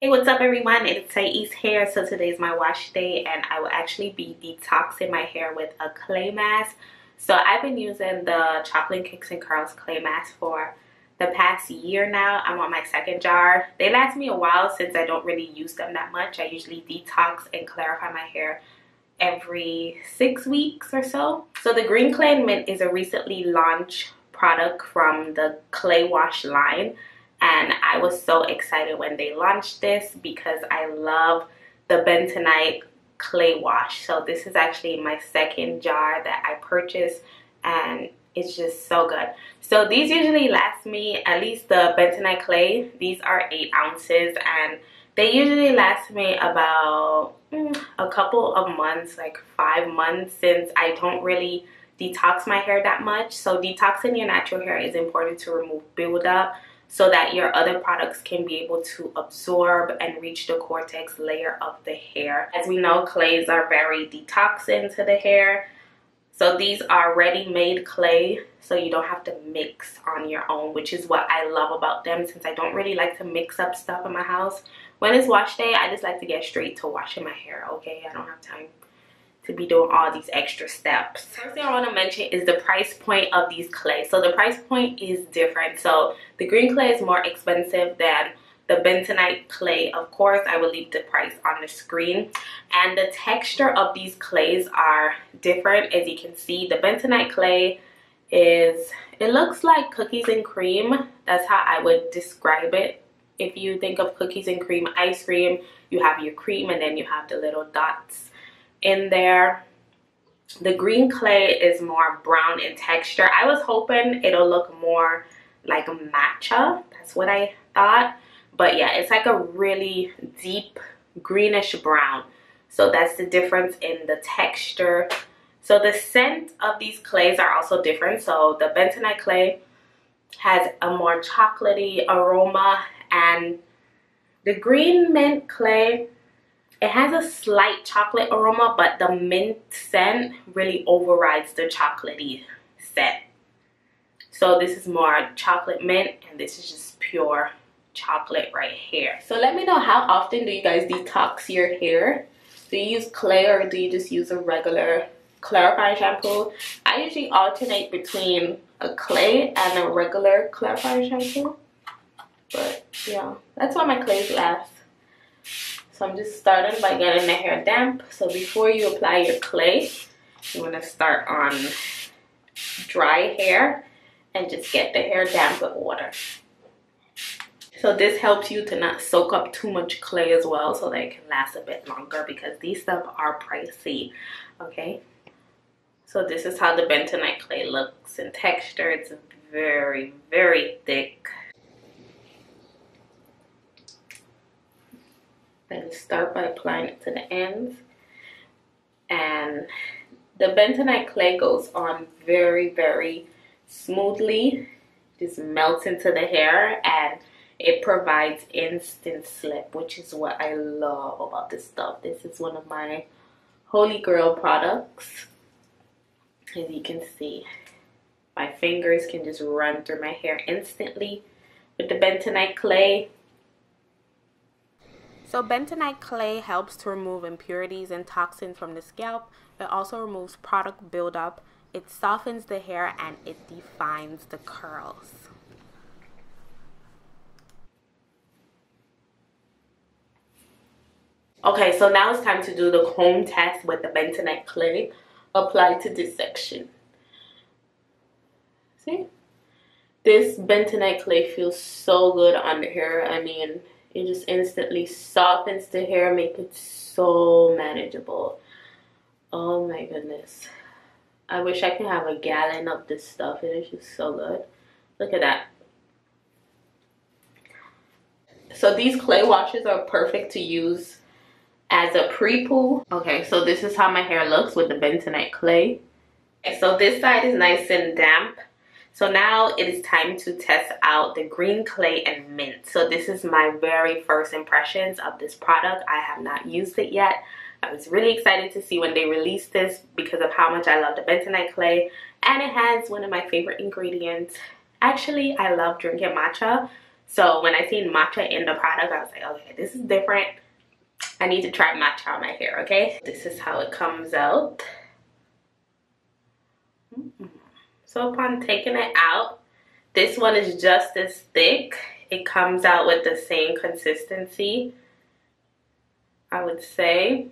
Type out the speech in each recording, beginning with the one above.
Hey, what's up everyone? It's Thais here. So today's my wash day and I will actually be detoxing my hair with a clay mask. So I've been using the Chocolate Kicks and Curls clay mask for the past year now. I'm on my second jar. They last me a while since I don't really use them that much. I usually detox and clarify my hair every 6 weeks or so. So the Green Clay and Mint is a recently launched product from the Clay Wash line. And I was so excited when they launched this because I love the Bentonite Clay Wash. So this is actually my second jar that I purchased and it's just so good. So these usually last me, at least the Bentonite Clay, these are 8 ounces and they usually last me about a couple of months, like 5 months, since I don't really detox my hair that much. So detoxing your natural hair is important to remove buildup so that your other products can be able to absorb and reach the cortex layer of the hair. As we know, clays are very detoxing to the hair. So these are ready-made clay, so you don't have to mix on your own, which is what I love about them since I don't really like to mix up stuff in my house. When it's wash day, I just like to get straight to washing my hair, okay? I don't have time to be doing all these extra steps. First thing I want to mention is the price point of these clays. So the price point is different. So the green clay is more expensive than the Bentonite clay. Of course, I will leave the price on the screen. And the texture of these clays are different. As you can see, the Bentonite clay it looks like cookies and cream. That's how I would describe it. If you think of cookies and cream ice cream, you have your cream and then you have the little dots in there. The green clay is more brown in texture. I was hoping it'll look more like a matcha. That's what I thought. But yeah, it's like a really deep greenish brown. So that's the difference in the texture. So the scent of these clays are also different. So the Bentonite clay has a more chocolatey aroma, and the green mint clay, it has a slight chocolate aroma, but the mint scent really overrides the chocolatey scent. So this is more chocolate mint and this is just pure chocolate right here. So let me know, how often do you guys detox your hair? Do you use clay or do you just use a regular clarifying shampoo? I usually alternate between a clay and a regular clarifying shampoo. But yeah, that's why my clays last. So I'm just starting by getting the hair damp. So before you apply your clay, you want to start on dry hair and just get the hair damp with water. So this helps you to not soak up too much clay as well, so that it can last a bit longer because these stuff are pricey, okay? So this is how the Bentonite clay looks in texture. It's very, very thick. Then start by applying it to the ends. And the Bentonite clay goes on very, very smoothly. Just melts into the hair and it provides instant slip, which is what I love about this stuff. This is one of my holy grail products. As you can see, my fingers can just run through my hair instantly with the Bentonite clay. So Bentonite clay helps to remove impurities and toxins from the scalp. It also removes product buildup. It softens the hair and it defines the curls. Okay, so now it's time to do the comb test with the Bentonite clay applied to this section. See? This Bentonite clay feels so good on the hair. I mean, it just instantly softens the hair, make it so manageable. Oh my goodness. I wish I could have a gallon of this stuff. It is just so good. Look at that. So these clay washes are perfect to use as a pre-poo. Okay, so this is how my hair looks with the Bentonite clay. Okay, so this side is nice and damp. So now it is time to test out the green clay and mint. So this is my very first impressions of this product. I have not used it yet. I was really excited to see when they released this because of how much I love the Bentonite clay. And it has one of my favorite ingredients. Actually, I love drinking matcha. So when I seen matcha in the product, I was like, okay, this is different. I need to try matcha on my hair, okay? This is how it comes out. So upon taking it out, this one is just as thick. It comes out with the same consistency, I would say.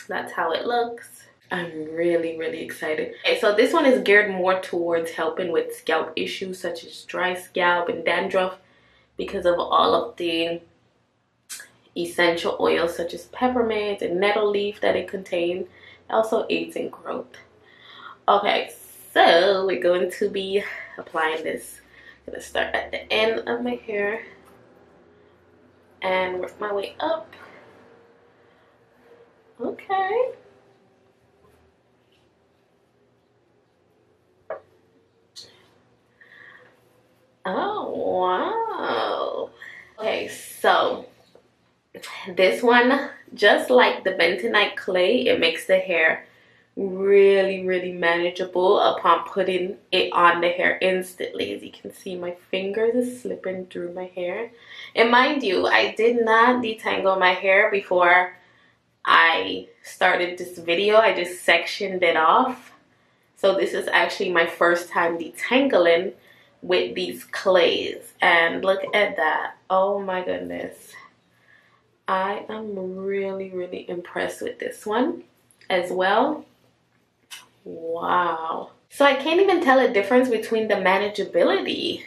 That's how it looks. I'm really, really excited. Okay, so this one is geared more towards helping with scalp issues such as dry scalp and dandruff because of all of the essential oils such as peppermint and nettle leaf that it contains. It also aids in growth. Okay, so we're going to be applying this. I'm gonna start at the end of my hair and work my way up. Okay. Oh, wow. Okay, so this one, just like the Bentonite Clay, it makes the hair really, really manageable upon putting it on the hair instantly. As you can see, my fingers are slipping through my hair. And mind you, I did not detangle my hair before I started this video. I just sectioned it off. So this is actually my first time detangling with these clays, and look at that. Oh my goodness, I am really, really impressed with this one as well. Wow. So I can't even tell a difference between the manageability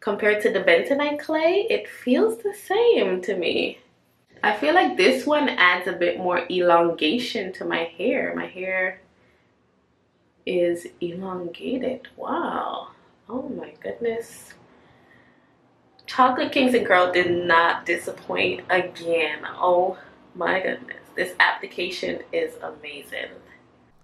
compared to the Bentonite Clay. It feels the same to me. I feel like this one adds a bit more elongation to my hair. My hair is elongated. Wow. Oh my goodness. Chocolate Kinks and Curls did not disappoint again. Oh my goodness. This application is amazing.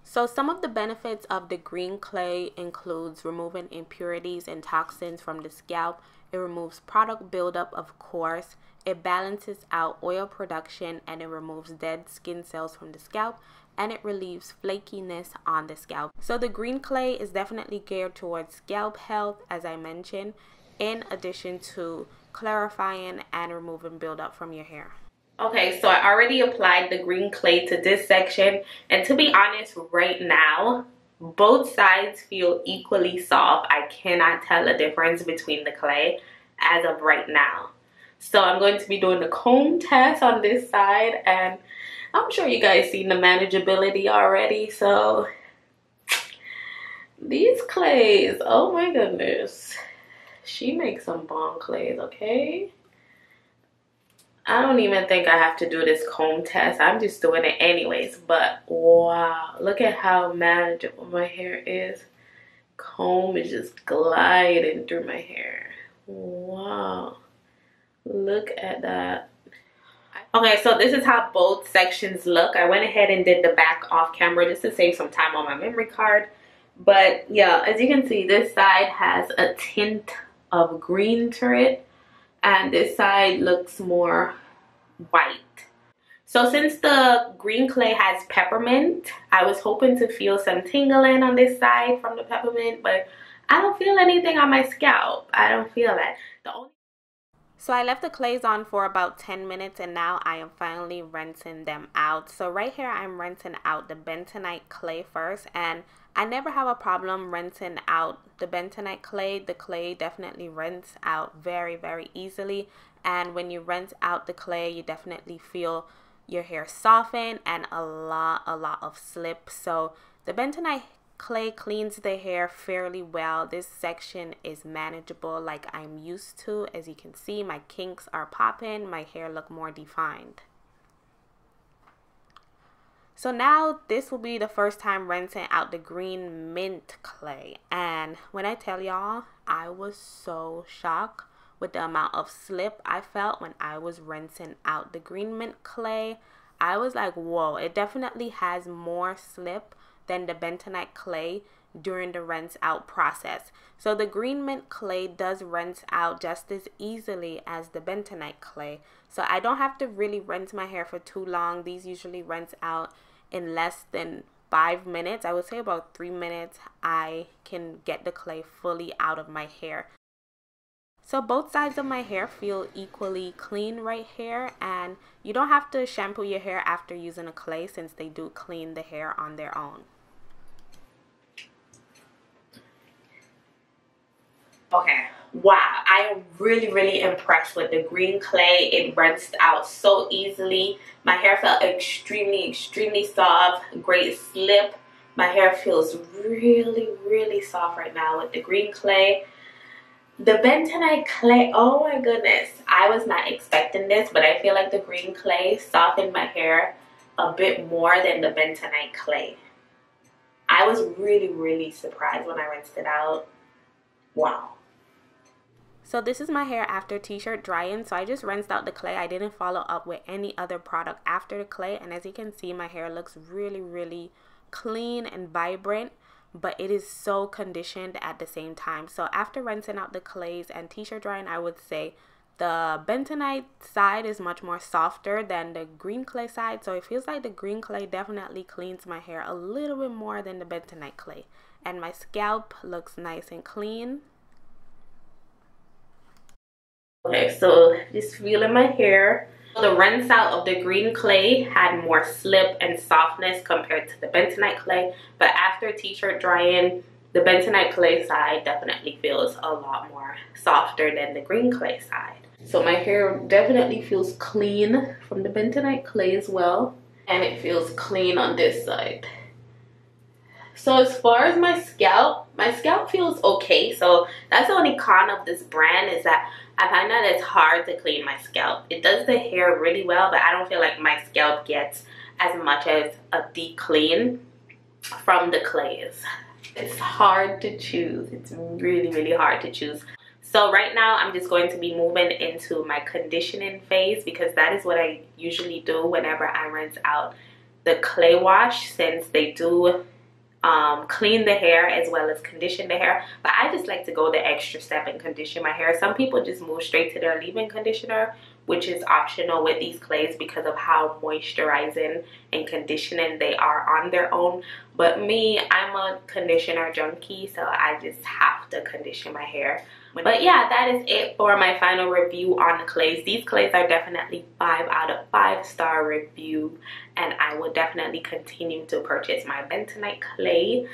So some of the benefits of the green clay includes removing impurities and toxins from the scalp. It removes product buildup, of course. It balances out oil production, and it removes dead skin cells from the scalp, and it relieves flakiness on the scalp. So the green clay is definitely geared towards scalp health, as I mentioned, in addition to clarifying and removing buildup from your hair. Okay, so I already applied the green clay to this section, and to be honest, right now both sides feel equally soft. I cannot tell a difference between the clay as of right now. So I'm going to be doing the comb test on this side, and I'm sure you guys seen the manageability already. So these clays, oh my goodness, she makes some bomb clays, okay? I don't even think I have to do this comb test. I'm just doing it anyways. But wow, look at how manageable my hair is. Comb is just gliding through my hair. Wow, look at that. Okay, so this is how both sections look. I went ahead and did the back off camera just to save some time on my memory card. But yeah, as you can see, this side has a tint of green to it, and this side looks more white. So since the green clay has peppermint, I was hoping to feel some tingling on this side from the peppermint, but I don't feel anything on my scalp. I don't feel that. So I left the clays on for about 10 minutes, and now I am finally rinsing them out. So right here I'm rinsing out the Bentonite Clay first, and I never have a problem rinsing out the Bentonite Clay. The clay definitely rinse out very, very easily, and when you rinse out the clay, you definitely feel your hair soften and a lot of slip. So the Bentonite Clay cleans the hair fairly well. This section is manageable like I'm used to. As you can see, my kinks are popping. My hair look more defined. So now this will be the first time rinsing out the green mint clay. And when I tell y'all, I was so shocked with the amount of slip I felt when I was rinsing out the green mint clay. I was like, whoa, it definitely has more slip than the Bentonite Clay during the rinse out process. So the green mint clay does rinse out just as easily as the Bentonite Clay. So I don't have to really rinse my hair for too long. These usually rinse out in less than 5 minutes. I would say about 3 minutes I can get the clay fully out of my hair. So both sides of my hair feel equally clean right here, and you don't have to shampoo your hair after using a clay since they do clean the hair on their own. Okay, wow, I am really impressed with the green clay. It rinsed out so easily. My hair felt extremely soft, great slip. My hair feels really soft right now with the green clay. The Bentonite Clay, oh my goodness, I was not expecting this, but I feel like the green clay softened my hair a bit more than the Bentonite Clay. I was really surprised when I rinsed it out. Wow. So this is my hair after t-shirt drying. So I just rinsed out the clay. I didn't follow up with any other product after the clay, and as you can see, my hair looks really clean and vibrant, but it is so conditioned at the same time. So after rinsing out the clays and t-shirt drying, I would say the Bentonite side is much more softer than the green clay side. So it feels like the green clay definitely cleans my hair a little bit more than the Bentonite clay. And my scalp looks nice and clean. Okay, so just feeling my hair. The rinse out of the green clay had more slip and softness compared to the Bentonite clay, but after t-shirt drying, the Bentonite clay side definitely feels a lot more softer than the green clay side. So my hair definitely feels clean from the Bentonite clay as well, and it feels clean on this side. So as far as my scalp feels okay. So that's the only con of this brand, is that I find that it's hard to clean my scalp. It does the hair really well, but I don't feel like my scalp gets as much as a deep clean from the clays. It's hard to choose. It's really hard to choose. So right now I'm just going to be moving into my conditioning phase, because that is what I usually do whenever I rinse out the clay wash, since they do clean the hair as well as condition the hair. But I just like to go the extra step and condition my hair. Some people just move straight to their leave-in conditioner, which is optional with these clays because of how moisturizing and conditioning they are on their own. But me, I'm a conditioner junkie, so I just have to condition my hair. But yeah, that is it for my final review on the clays. These clays are definitely 5 out of 5-star review, and I will definitely continue to purchase my Bentonite Clay.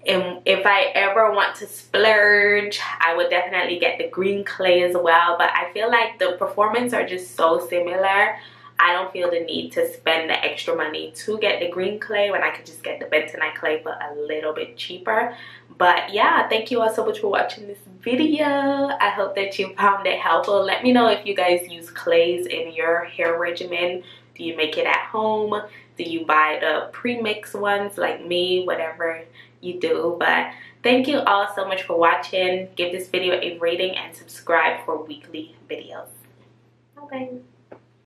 And if I ever want to splurge, I would definitely get the green clay as well. But I feel like the performance are just so similar. I don't feel the need to spend the extra money to get the green clay when I could just get the Bentonite clay for a little bit cheaper. But yeah, thank you all so much for watching this video. I hope that you found it helpful. Let me know if you guys use clays in your hair regimen. Do you make it at home? Do you buy the pre-mix ones like me? Whatever you do. But thank you all so much for watching. Give this video a rating and subscribe for weekly videos. Bye.